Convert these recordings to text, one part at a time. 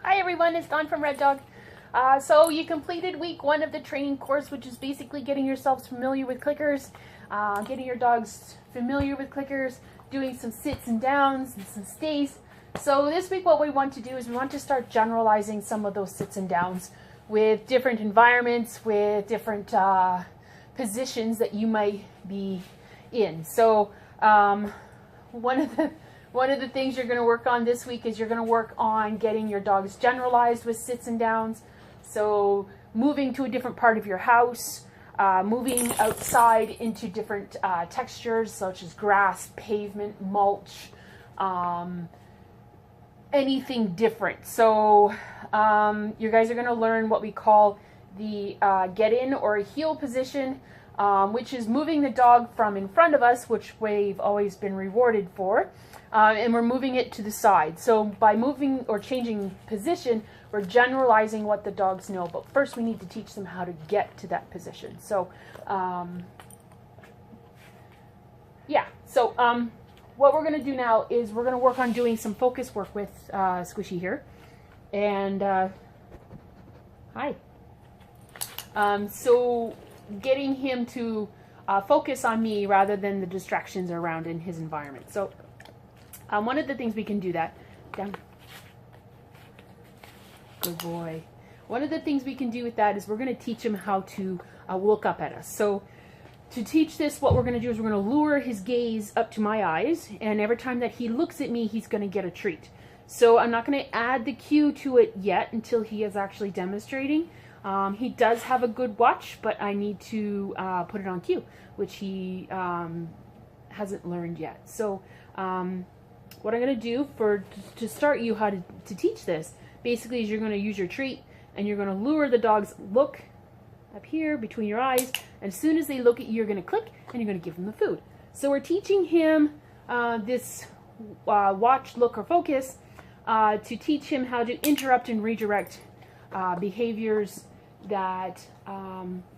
Hi everyone, it's Dawn from Red Dog. So you completed week 1 of the training course, which is basically getting yourselves familiar with clickers, getting your dogs familiar with clickers, doing some sits and downs and some stays. So this week what we want to do is we want to start generalizing some of those sits and downs with different environments, with different positions that you might be in. So one of the things you're going to work on this week is you're going to work on getting your dogs generalized with sits and downs. So moving to a different part of your house, moving outside into different textures such as grass, pavement, mulch, anything different. So you guys are going to learn what we call the get in or heel position, which is moving the dog from in front of us, which we've always been rewarded for, and we're moving it to the side. So by moving or changing position, we're generalizing what the dogs know, but first we need to teach them how to get to that position. So what we're going to do now is we're going to work on doing some focus work with Squishy here. And hi. So getting him to focus on me rather than the distractions around in his environment. So one of the things we can do that, down, good boy. One of the things we can do with that is we're going to teach him how to look up at us. So to teach this, what we're going to do is we're going to lure his gaze up to my eyes, and every time that he looks at me, he's going to get a treat. So I'm not going to add the cue to it yet until he is actually demonstrating. He does have a good watch, but I need to put it on cue, which he hasn't learned yet. So what I'm going to do to start you how to teach this, basically, is you're going to use your treat, and you're going to lure the dog's look up here between your eyes, and as soon as they look at you, you're going to click, and you're going to give them the food. So we're teaching him this watch, look, or focus to teach him how to interrupt and redirect behaviors that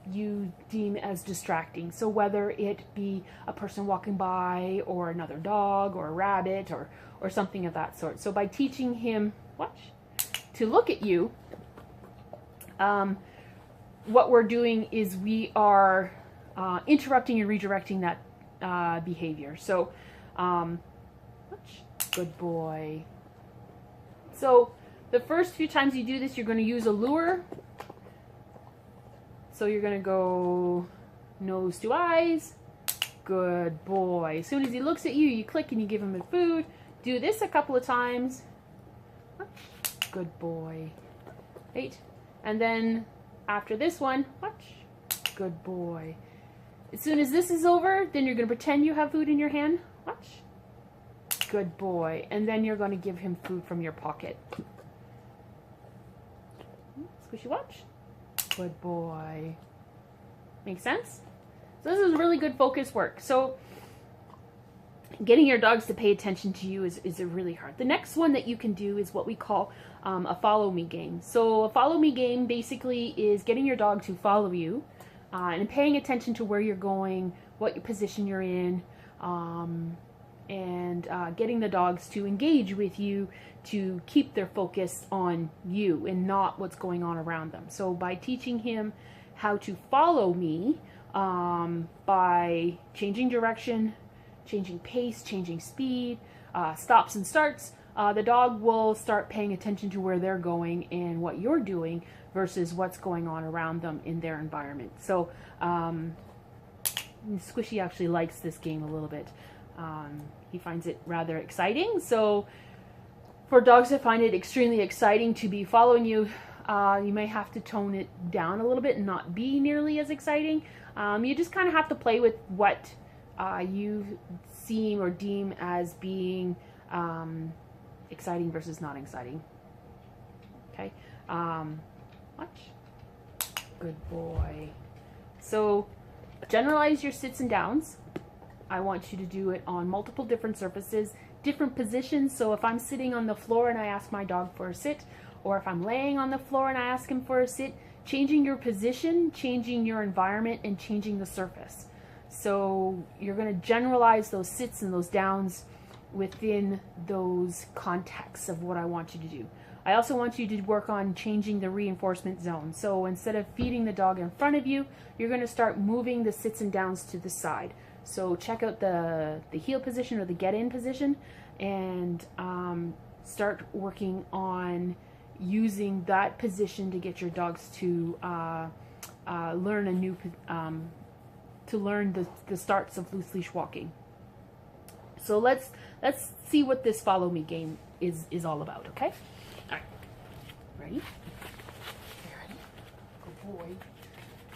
you deem as distracting. So whether it be a person walking by, or another dog, or a rabbit, or something of that sort. So by teaching him to look at you, what we're doing is we are interrupting and redirecting that behavior. So good boy. So the first few times you do this, you're going to use a lure. So you're going to go nose to eyes. Good boy. As soon as he looks at you, you click and you give him the food. Do this a couple of times. Good boy. Right. And then after this one, good boy. As soon as this is over, then you're going to pretend you have food in your hand. Good boy. And then you're going to give him food from your pocket. Squishy watch. Good boy. Make sense? So this is really good focus work. So getting your dogs to pay attention to you is really hard. The next one that you can do is what we call a follow me game. So a follow me game basically is getting your dog to follow you and paying attention to where you're going, what your position you're in, and getting the dogs to engage with you to keep their focus on you and not what's going on around them. So by teaching him how to follow me by changing direction, changing pace, changing speed, stops and starts, the dog will start paying attention to where they're going and what you're doing versus what's going on around them in their environment. So Squishy actually likes this game a little bit. He finds it rather exciting. So for dogs that find it extremely exciting to be following you, you may have to tone it down a little bit and not be nearly as exciting. You just kind of have to play with what you seem or deem as being exciting versus not exciting. Okay. Watch. Good boy. So generalize your sits and downs. I want you to do it on multiple different surfaces, different positions. So if I'm sitting on the floor and I ask my dog for a sit, or if I'm laying on the floor and I ask him for a sit, changing your position, changing your environment, and changing the surface. So you're going to generalize those sits and those downs within those contexts of what I want you to do. I also want you to work on changing the reinforcement zone. So instead of feeding the dog in front of you, you're going to start moving the sits and downs to the side. So check out the heel position or the get in position, and start working on using that position to get your dogs to learn a new to learn the starts of loose leash walking. So let's see what this follow me game is all about. Okay. All right. Ready? Ready? Good boy.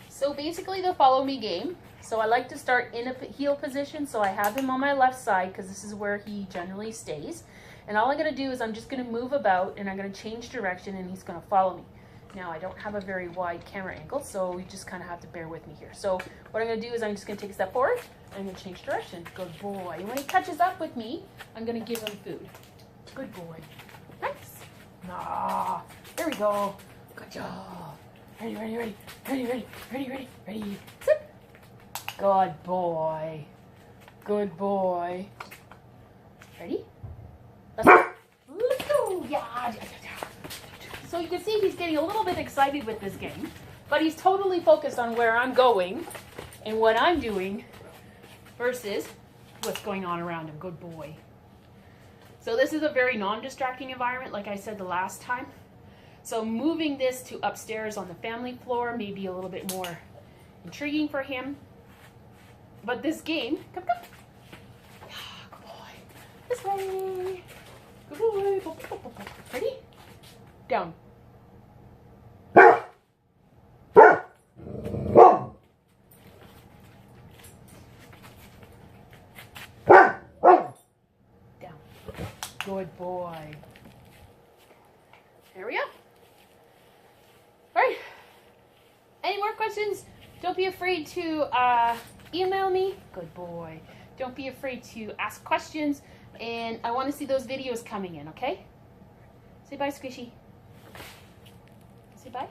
So basically the follow me game. So I like to start in a heel position. So I have him on my left side because this is where he generally stays. And all I'm going to do is I'm just going to move about, and I'm going to change direction, and he's going to follow me. Now I don't have a very wide camera angle, so you just kind of have to bear with me here. So what I'm going to do is I'm just going to take a step forward, and I'm going to change direction. Good boy. And when he catches up with me, I'm going to give him food. Good boy. Nice. Ah, there we go. Good job. Ready, ready, ready, ready, ready, ready, ready, ready. Sit. Good boy. Good boy. Ready? Let's go. Let's go. Yeah. So you can see he's getting a little bit excited with this game, but he's totally focused on where I'm going and what I'm doing versus what's going on around him. Good boy. So this is a very non-distracting environment, like I said the last time. So moving this to upstairs on the family floor may be a little bit more intriguing for him. But this game, come. Good boy. This way. Good boy. Ready? Down. Down. Good boy. There we go. All right. Any more questions? Don't be afraid to email me. Good boy. Don't be afraid to ask questions. And I want to see those videos coming in, okay? Say bye, Squishy. Say bye.